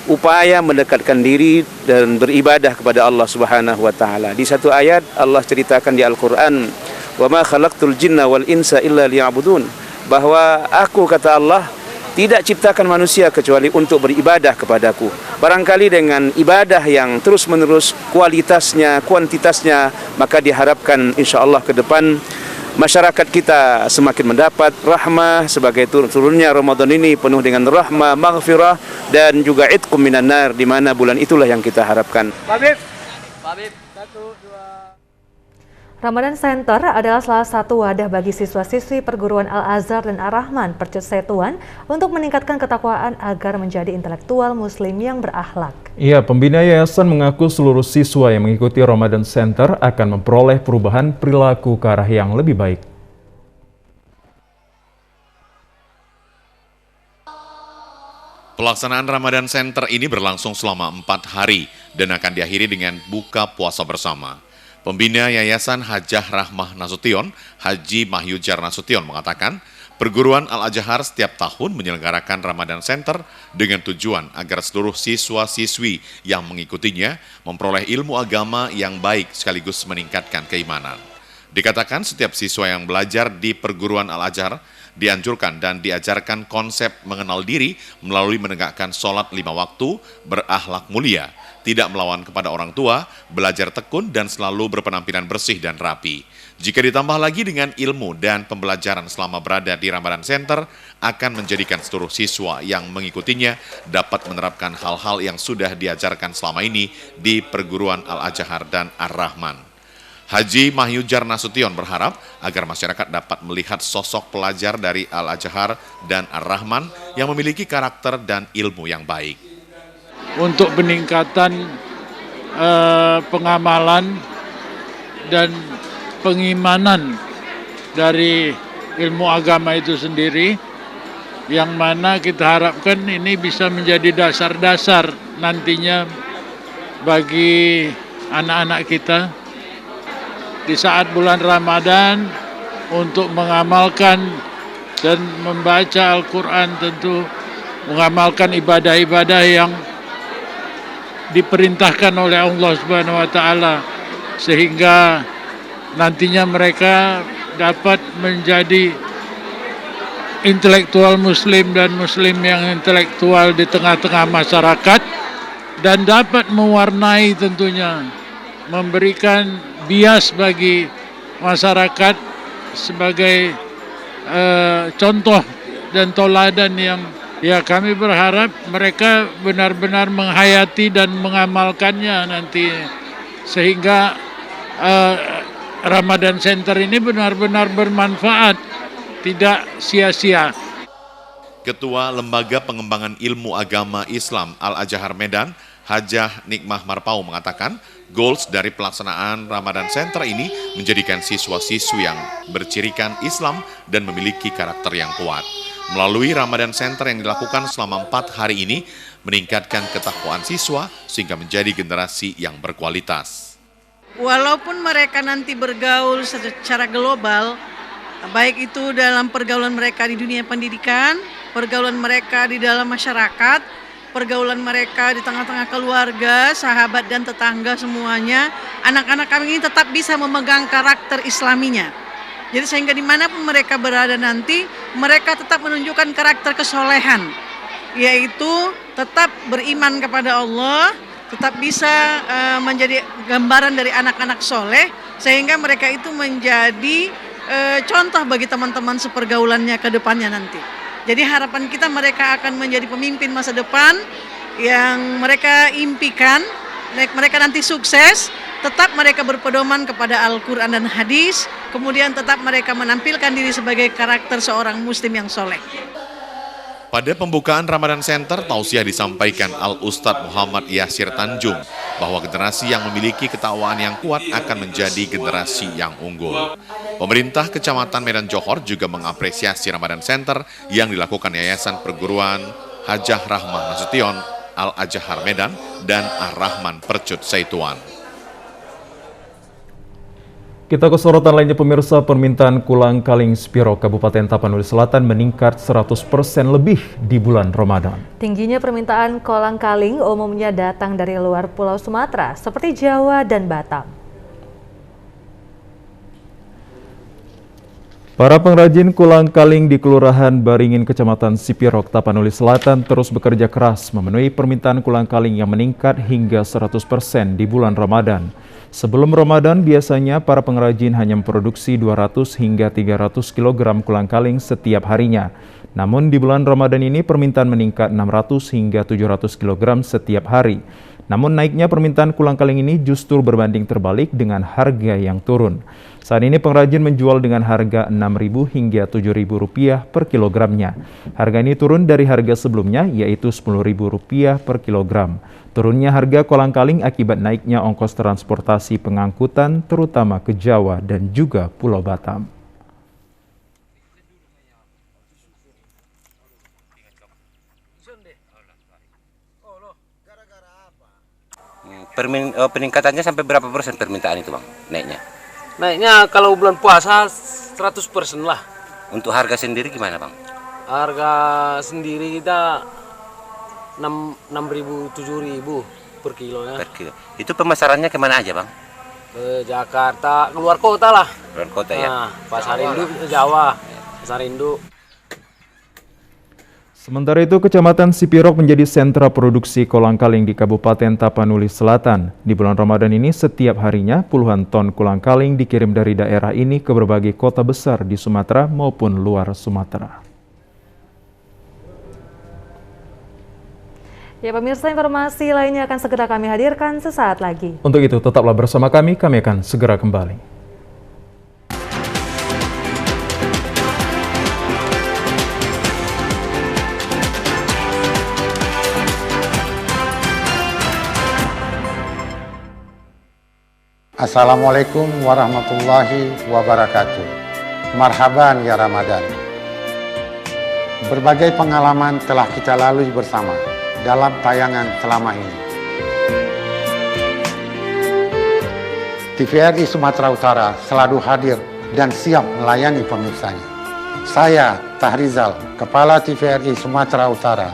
upaya mendekatkan diri dan beribadah kepada Allah Subhanahu wa Ta'ala. Di satu ayat Allah ceritakan di Al-Quran, "Wa ma khalaqtul jinna wal insa illa liya'budun," bahwa aku, kata Allah, tidak ciptakan manusia kecuali untuk beribadah kepadaku. Barangkali dengan ibadah yang terus-menerus kualitasnya, kuantitasnya, maka diharapkan insya Allah ke depan masyarakat kita semakin mendapat rahmah sebagai turunnya Ramadan ini penuh dengan rahmah, maghfirah, dan juga itqum minan nar, di mana bulan itulah yang kita harapkan. Ramadan Center adalah salah satu wadah bagi siswa-siswi perguruan Al-Azhar dan Ar-Rahman Persetuan untuk meningkatkan ketakwaan agar menjadi intelektual muslim yang berakhlak. Iya, pembina yayasan mengaku seluruh siswa yang mengikuti Ramadan Center akan memperoleh perubahan perilaku ke arah yang lebih baik. Pelaksanaan Ramadan Center ini berlangsung selama 4 hari dan akan diakhiri dengan buka puasa bersama. Pembina Yayasan Hajah Rahmah Nasution, Haji Mahyujar Nasution mengatakan, perguruan Al-Azhar setiap tahun menyelenggarakan Ramadan Center dengan tujuan agar seluruh siswa-siswi yang mengikutinya memperoleh ilmu agama yang baik sekaligus meningkatkan keimanan. Dikatakan setiap siswa yang belajar di perguruan Al-Azhar dianjurkan dan diajarkan konsep mengenal diri melalui menegakkan sholat 5 waktu, berakhlak mulia, tidak melawan kepada orang tua, belajar tekun dan selalu berpenampilan bersih dan rapi. Jika ditambah lagi dengan ilmu dan pembelajaran selama berada di Ramadan Center, akan menjadikan seluruh siswa yang mengikutinya dapat menerapkan hal-hal yang sudah diajarkan selama ini di perguruan Al-Azhar dan Ar-Rahman. Haji Mahyujar Nasution berharap agar masyarakat dapat melihat sosok pelajar dari Al-Azhar dan Ar-Rahman yang memiliki karakter dan ilmu yang baik. Untuk peningkatan pengamalan dan pengimanan dari ilmu agama itu sendiri, yang mana kita harapkan ini bisa menjadi dasar-dasar nantinya bagi anak-anak kita di saat bulan Ramadan untuk mengamalkan dan membaca Al-Quran, tentu mengamalkan ibadah-ibadah yang diperintahkan oleh Allah Subhanahu wa Ta'ala, sehingga nantinya mereka dapat menjadi intelektual muslim dan muslim yang intelektual di tengah-tengah masyarakat, dan dapat mewarnai tentunya, memberikan bias bagi masyarakat sebagai contoh dan toladan yang kami berharap mereka benar-benar menghayati dan mengamalkannya nanti, sehingga Ramadan Center ini benar-benar bermanfaat, tidak sia-sia. Ketua Lembaga Pengembangan Ilmu Agama Islam Al-Azhar Medan, Hajah Nikmah Marpau mengatakan, goals dari pelaksanaan Ramadan Center ini menjadikan siswa-siswi yang bercirikan Islam dan memiliki karakter yang kuat. Melalui Ramadan Center yang dilakukan selama 4 hari ini, meningkatkan ketakwaan siswa sehingga menjadi generasi yang berkualitas. Walaupun mereka nanti bergaul secara global, baik itu dalam pergaulan mereka di dunia pendidikan, pergaulan mereka di dalam masyarakat, pergaulan mereka di tengah-tengah keluarga, sahabat dan tetangga semuanya, anak-anak kami ini tetap bisa memegang karakter islaminya. Jadi sehingga dimanapun mereka berada nanti, mereka tetap menunjukkan karakter kesolehan, yaitu tetap beriman kepada Allah, tetap bisa menjadi gambaran dari anak-anak soleh, sehingga mereka itu menjadi contoh bagi teman-teman sepergaulannya ke depannya nanti. Jadi harapan kita mereka akan menjadi pemimpin masa depan yang mereka impikan, mereka nanti sukses, tetap mereka berpedoman kepada Al-Quran dan hadis, kemudian tetap mereka menampilkan diri sebagai karakter seorang muslim yang soleh. Pada pembukaan Ramadan Center, tausiah disampaikan Al-Ustadz Muhammad Yasir Tanjung bahwa generasi yang memiliki ketakwaan yang kuat akan menjadi generasi yang unggul. Pemerintah Kecamatan Medan Johor juga mengapresiasi Ramadan Center yang dilakukan Yayasan Perguruan Hajah Rahmah Nasution Al-Azhar Medan dan Ar-Rahman Percut Seituan. Kita ke sorotan lainnya pemirsa, permintaan kulang kaling Spiro Kabupaten Tapanuli Selatan meningkat 100% lebih di bulan Ramadan. Tingginya permintaan kolang kaling umumnya datang dari luar Pulau Sumatera seperti Jawa dan Batam. Para pengrajin kulang kaling di Kelurahan Baringin, Kecamatan Sipirok, Tapanuli Selatan terus bekerja keras memenuhi permintaan kulang kaling yang meningkat hingga 100% di bulan Ramadan. Sebelum Ramadan, biasanya para pengrajin hanya memproduksi 200 hingga 300 kg kulang kaling setiap harinya. Namun di bulan Ramadan ini permintaan meningkat 600 hingga 700 kg setiap hari. Namun naiknya permintaan kulang kaling ini justru berbanding terbalik dengan harga yang turun. Saat ini pengrajin menjual dengan harga Rp6.000 hingga Rp7.000 per kilogramnya. Harga ini turun dari harga sebelumnya yaitu Rp10.000 per kilogram. Turunnya harga kolang kaling akibat naiknya ongkos transportasi pengangkutan terutama ke Jawa dan juga Pulau Batam. Peningkatannya sampai berapa persen permintaan itu, Bang, naiknya? Naiknya kalau bulan puasa 100% lah. Untuk harga sendiri gimana, Bang? Harga sendiri kita 6.000 7.000 per kilo ya. Per kilo. Itu pemasarannya kemana aja, Bang? Ke Jakarta, keluar kota lah. Keluar kota ya. Nah, Pasar Induk ke Jawa. Pasar Induk. Sementara itu, Kecamatan Sipirok menjadi sentra produksi kolang kaling di Kabupaten Tapanuli Selatan. Di bulan Ramadan ini, setiap harinya puluhan ton kolang kaling dikirim dari daerah ini ke berbagai kota besar di Sumatera maupun luar Sumatera. Ya pemirsa, informasi lainnya akan segera kami hadirkan sesaat lagi. Untuk itu tetaplah bersama kami akan segera kembali. Assalamualaikum warahmatullahi wabarakatuh. Marhaban ya Ramadan. Berbagai pengalaman telah kita lalui bersama dalam tayangan selama ini. TVRI Sumatera Utara selalu hadir dan siap melayani pemirsanya. Saya, Tahrizal, Kepala TVRI Sumatera Utara,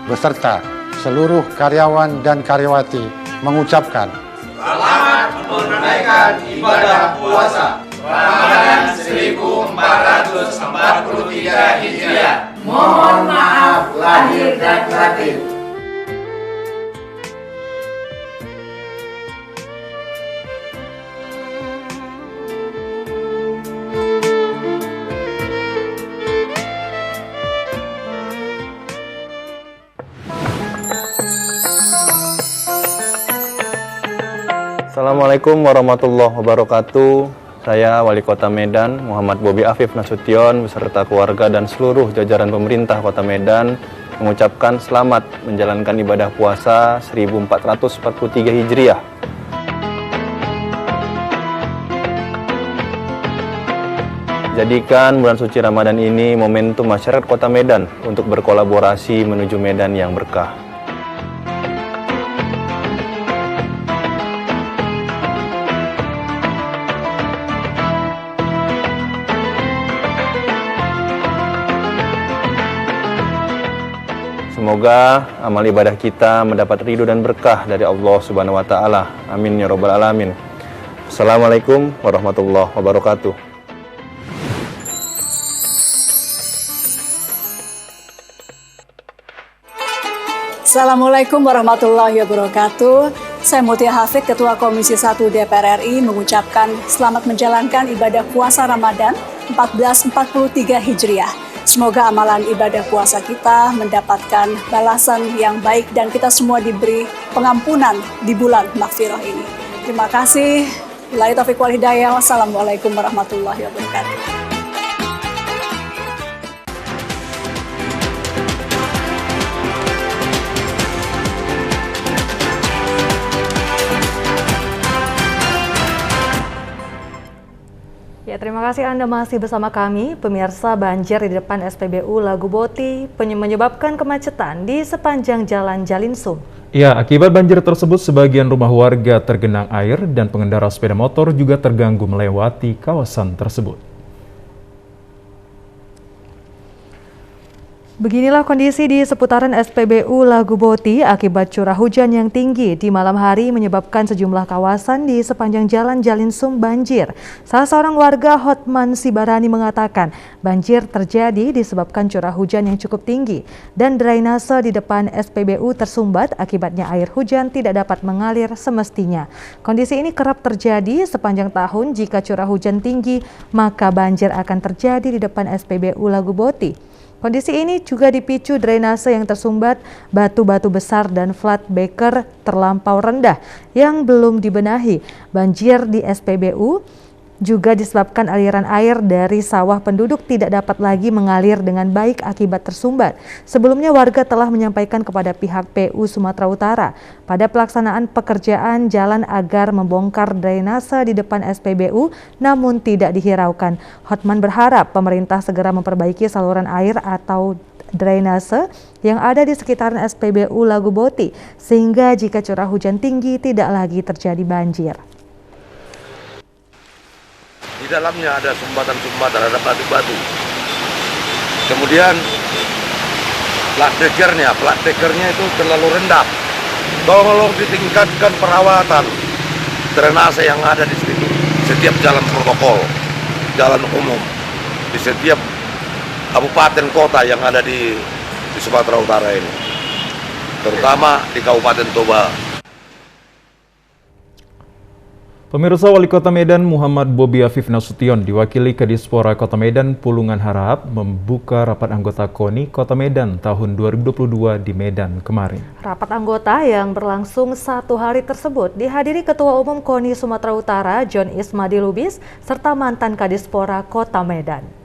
beserta seluruh karyawan dan karyawati mengucapkan selamat menunaikan ibadah puasa Ramadan 1443 Hijriah. Mohon maaf lahir dan batin. Assalamualaikum warahmatullahi wabarakatuh. Saya Wali Kota Medan, Muhammad Bobi Afif Nasution, beserta keluarga dan seluruh jajaran pemerintah Kota Medan mengucapkan selamat menjalankan ibadah puasa 1443 Hijriah. Jadikan bulan suci Ramadan ini momentum masyarakat Kota Medan untuk berkolaborasi menuju Medan yang berkah. Semoga amal ibadah kita mendapat ridho dan berkah dari Allah Subhanahu wa Ta'ala. Amin ya Rabbal 'Alamin. Assalamualaikum warahmatullahi wabarakatuh. Assalamualaikum warahmatullahi wabarakatuh. Saya Mutia Hafid, Ketua Komisi 1 DPR RI, mengucapkan selamat menjalankan ibadah puasa Ramadan 1443 Hijriah. Semoga amalan ibadah puasa kita mendapatkan balasan yang baik dan kita semua diberi pengampunan di bulan Maghfirah ini. Terima kasih. Wabillahi taufiq wal hidayah. Wassalamualaikum warahmatullahi wabarakatuh. Ya, terima kasih Anda masih bersama kami. Pemirsa, banjir di depan SPBU Lagu Boti menyebabkan kemacetan di sepanjang Jalan Jalinsum. Ya, akibat banjir tersebut sebagian rumah warga tergenang air dan pengendara sepeda motor juga terganggu melewati kawasan tersebut. Beginilah kondisi di seputaran SPBU Lagu Boti akibat curah hujan yang tinggi di malam hari menyebabkan sejumlah kawasan di sepanjang Jalan Jalinsum banjir. Salah seorang warga, Hotman Sibarani, mengatakan banjir terjadi disebabkan curah hujan yang cukup tinggi dan drainase di depan SPBU tersumbat, akibatnya air hujan tidak dapat mengalir semestinya. Kondisi ini kerap terjadi sepanjang tahun. Jika curah hujan tinggi, maka banjir akan terjadi di depan SPBU Lagu Boti. Kondisi ini juga dipicu drainase yang tersumbat, batu-batu besar dan flat breaker terlampau rendah yang belum dibenahi. Banjir di SPBU juga disebabkan aliran air dari sawah penduduk tidak dapat lagi mengalir dengan baik akibat tersumbat. Sebelumnya warga telah menyampaikan kepada pihak PU Sumatera Utara pada pelaksanaan pekerjaan jalan agar membongkar drainase di depan SPBU, namun tidak dihiraukan. Hotman berharap pemerintah segera memperbaiki saluran air atau drainase yang ada di sekitaran SPBU Lagu Boti, sehingga jika curah hujan tinggi tidak lagi terjadi banjir. Di dalamnya ada sumbatan-sumbatan, ada batu-batu. Kemudian plat dekernya itu terlalu rendah. Tolong ditingkatkan perawatan drainase yang ada di setiap jalan protokol, jalan umum, di setiap kabupaten kota yang ada di Sumatera Utara ini, terutama di Kabupaten Toba. Pemirsa, Wali Kota Medan Muhammad Bobi Afif Nasution diwakili Kadispora Kota Medan Pulungan Harahap membuka rapat anggota KONI Kota Medan tahun 2022 di Medan kemarin. Rapat anggota yang berlangsung 1 hari tersebut dihadiri Ketua Umum KONI Sumatera Utara John Ismadi Lubis serta mantan Kadispora Kota Medan.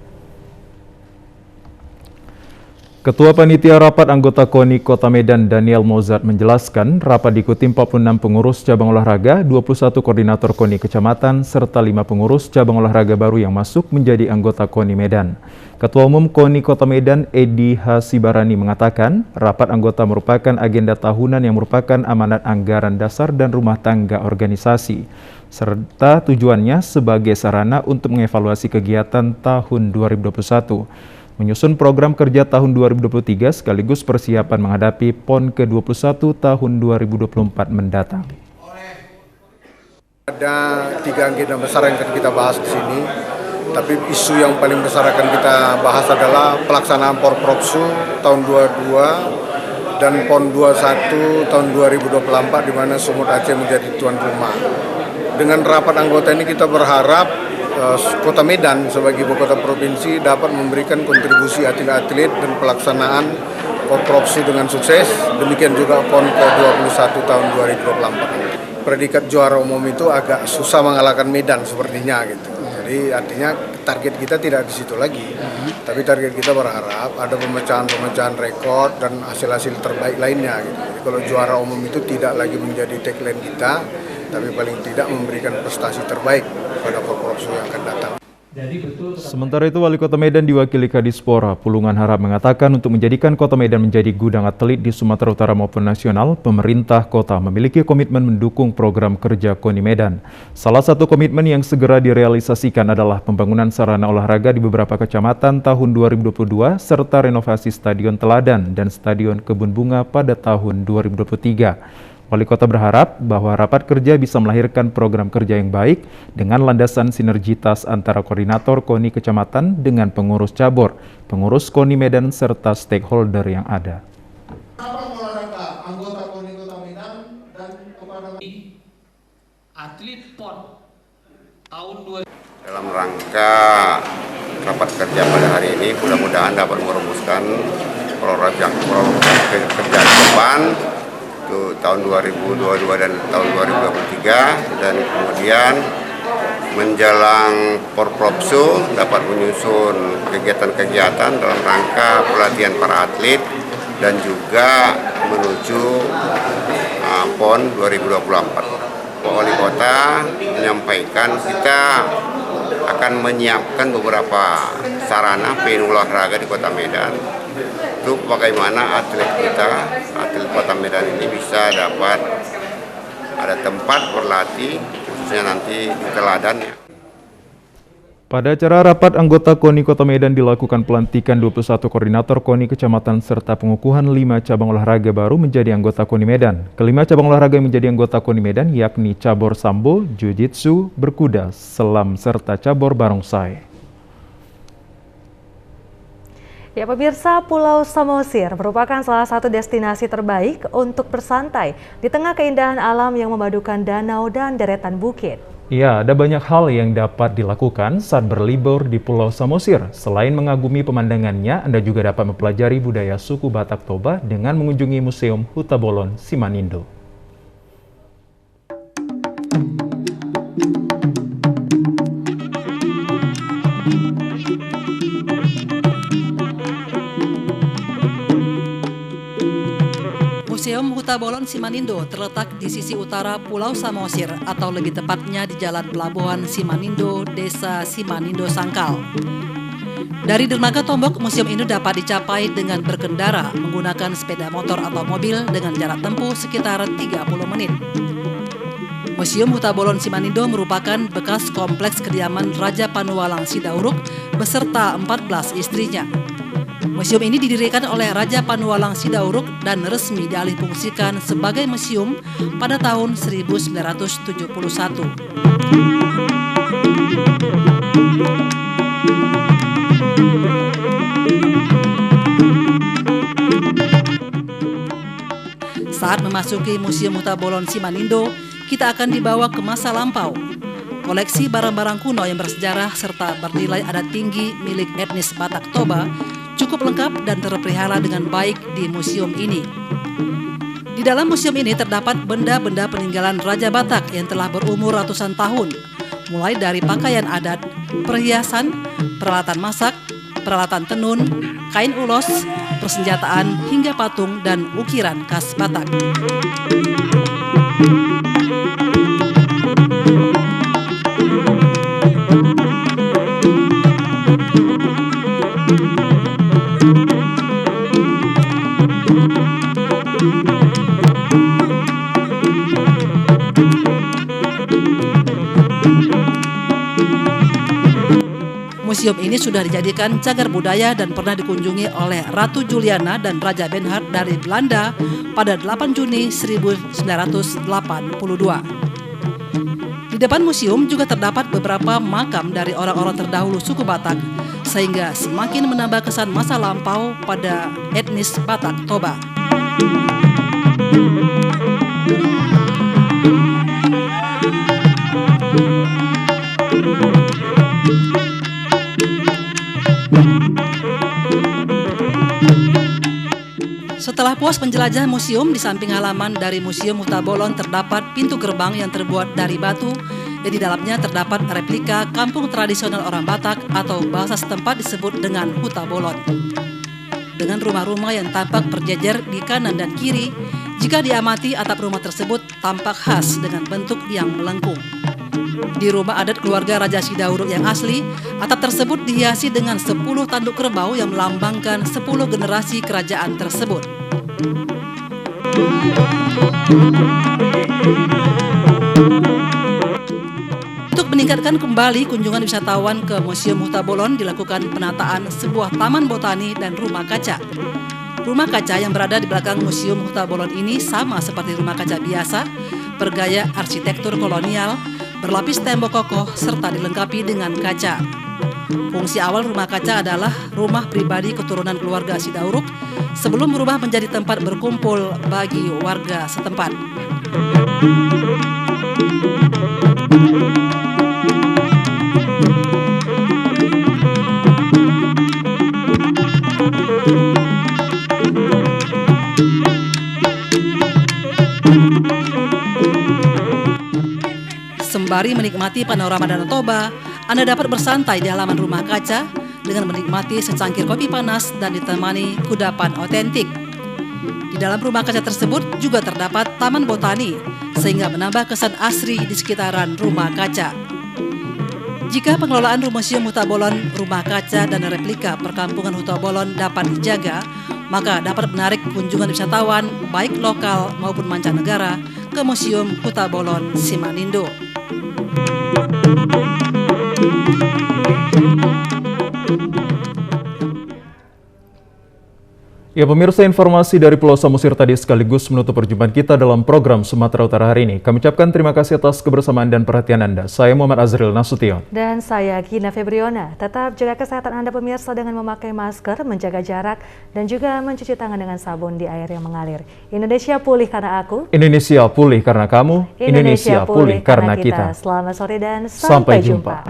Ketua Panitia Rapat Anggota KONI Kota Medan Daniel Mozart menjelaskan rapat diikuti 46 pengurus cabang olahraga, 21 koordinator KONI Kecamatan, serta 5 pengurus cabang olahraga baru yang masuk menjadi anggota KONI Medan. Ketua Umum KONI Kota Medan Edi Hasibarani mengatakan rapat anggota merupakan agenda tahunan yang merupakan amanat anggaran dasar dan rumah tangga organisasi, serta tujuannya sebagai sarana untuk mengevaluasi kegiatan tahun 2021. Menyusun program kerja tahun 2023 sekaligus persiapan menghadapi PON ke-21 tahun 2024 mendatang. Ada 3 agenda besar yang akan kita bahas di sini, tapi isu yang paling besar akan kita bahas adalah pelaksanaan Porpropsu tahun 22 dan PON 21 tahun 2024 di mana Sumut Aceh menjadi tuan rumah. Dengan rapat anggota ini kita berharap Kota Medan sebagai ibu kota provinsi dapat memberikan kontribusi atlet-atlet dan pelaksanaan Porpropsu dengan sukses. Demikian juga PON ke-21 tahun 2024. Predikat juara umum itu agak susah mengalahkan Medan sepertinya gitu. Jadi artinya target kita tidak di situ lagi. Tapi target kita berharap ada pemecahan-pemecahan rekor dan hasil-hasil terbaik lainnya gitu. Jadi kalau juara umum itu tidak lagi menjadi tagline kita, tapi paling tidak memberikan prestasi terbaik pada Porpropsu yang akan datang. Sementara itu, Wali Kota Medan diwakili Kadispora Pulungan Harahap mengatakan untuk menjadikan Kota Medan menjadi gudang atlet di Sumatera Utara maupun nasional, pemerintah kota memiliki komitmen mendukung program kerja KONI Medan. Salah satu komitmen yang segera direalisasikan adalah pembangunan sarana olahraga di beberapa kecamatan tahun 2022 serta renovasi Stadion Teladan dan Stadion Kebun Bunga pada tahun 2023. Wali Kota berharap bahwa rapat kerja bisa melahirkan program kerja yang baik dengan landasan sinergitas antara koordinator KONI Kecamatan dengan pengurus cabur, pengurus KONI Medan, serta stakeholder yang ada. Atlet PON tahun 2000. Dalam rangka rapat kerja pada hari ini, mudah-mudahan dapat merumuskan program kerja ke depan tahun 2022 dan tahun 2023, dan kemudian menjelang Porpropsu dapat menyusun kegiatan-kegiatan dalam rangka pelatihan para atlet dan juga menuju PON 2024. Pak Wali Kota menyampaikan kita akan menyiapkan beberapa sarana venue olahraga di Kota Medan. Itu bagaimana atlet kita, atlet Kota Medan ini bisa dapat ada tempat berlatih, khususnya nanti di Teladan. Pada acara rapat anggota KONI Kota Medan dilakukan pelantikan 21 koordinator KONI Kecamatan serta pengukuhan 5 cabang olahraga baru menjadi anggota KONI Medan. Kelima cabang olahraga yang menjadi anggota KONI Medan yakni cabur sambo, jiu-jitsu, berkuda, selam, serta cabur barongsai. Ya pemirsa, Pulau Samosir merupakan salah satu destinasi terbaik untuk bersantai di tengah keindahan alam yang memadukan danau dan deretan bukit. Ya, ada banyak hal yang dapat dilakukan saat berlibur di Pulau Samosir. Selain mengagumi pemandangannya, Anda juga dapat mempelajari budaya suku Batak Toba dengan mengunjungi Museum Hutabolon Simanindo. Museum Hutabolon Simanindo terletak di sisi utara Pulau Samosir atau lebih tepatnya di Jalan Pelabuhan Simanindo, Desa Simanindo Sangkal. Dari dermaga Tombok, museum ini dapat dicapai dengan berkendara menggunakan sepeda motor atau mobil dengan jarak tempuh sekitar 30 menit. Museum Hutabolon Simanindo merupakan bekas kompleks kediaman Raja Panualang Sidauruk beserta 14 istrinya. Museum ini didirikan oleh Raja Panualang Sidauruk dan resmi dialihfungsikan sebagai museum pada tahun 1971. Saat memasuki Museum Hutabolon Simanindo, kita akan dibawa ke masa lampau, koleksi barang-barang kuno yang bersejarah serta bernilai adat tinggi milik etnis Batak Toba cukup lengkap dan terpelihara dengan baik di museum ini. Di dalam museum ini terdapat benda-benda peninggalan Raja Batak yang telah berumur ratusan tahun, mulai dari pakaian adat, perhiasan, peralatan masak, peralatan tenun, kain ulos, persenjataan, hingga patung dan ukiran khas Batak. Museum ini sudah dijadikan cagar budaya dan pernah dikunjungi oleh Ratu Juliana dan Raja Benhard dari Belanda pada 8 Juni 1982. Di depan museum juga terdapat beberapa makam dari orang-orang terdahulu suku Batak, sehingga semakin menambah kesan masa lampau pada etnis Batak Toba. Setelah puas menjelajah museum, di samping halaman dari Museum Huta Bolon terdapat pintu gerbang yang terbuat dari batu, dan di dalamnya terdapat replika kampung tradisional orang Batak atau bahasa setempat disebut dengan Huta Bolon. Dengan rumah-rumah yang tampak berjejer di kanan dan kiri, jika diamati atap rumah tersebut tampak khas dengan bentuk yang melengkung. Di rumah adat keluarga Raja Sidauruk yang asli, atap tersebut dihiasi dengan 10 tanduk kerbau yang melambangkan 10 generasi kerajaan tersebut. Untuk meningkatkan kembali kunjungan wisatawan ke Museum Huta Bolon, dilakukan penataan sebuah taman botani dan rumah kaca. Rumah kaca yang berada di belakang Museum Huta Bolon ini sama seperti rumah kaca biasa, bergaya arsitektur kolonial, berlapis tembok kokoh, serta dilengkapi dengan kaca. Fungsi awal rumah kaca adalah rumah pribadi keturunan keluarga Sidauruk sebelum berubah menjadi tempat berkumpul bagi warga setempat. Sembari menikmati panorama Danau Toba, Anda dapat bersantai di halaman rumah kaca dengan menikmati secangkir kopi panas dan ditemani kudapan otentik. Di dalam rumah kaca tersebut juga terdapat taman botani, sehingga menambah kesan asri di sekitaran rumah kaca. Jika pengelolaan Museum Huta Bolon, rumah kaca, dan replika perkampungan Huta Bolon dapat dijaga, maka dapat menarik kunjungan wisatawan baik lokal maupun mancanegara ke Museum Huta Bolon Simanindo. Ya pemirsa, informasi dari Pulau Samosir tadi sekaligus menutup perjumpaan kita dalam program Sumatera Utara hari ini. Kami ucapkan terima kasih atas kebersamaan dan perhatian Anda. Saya Muhammad Azril Nasution. Dan saya Gina Febriona. Tetap jaga kesehatan Anda pemirsa dengan memakai masker, menjaga jarak, dan juga mencuci tangan dengan sabun di air yang mengalir. Indonesia pulih karena aku. Indonesia pulih karena kamu. Indonesia pulih karena kita. Selamat sore dan sampai jumpa.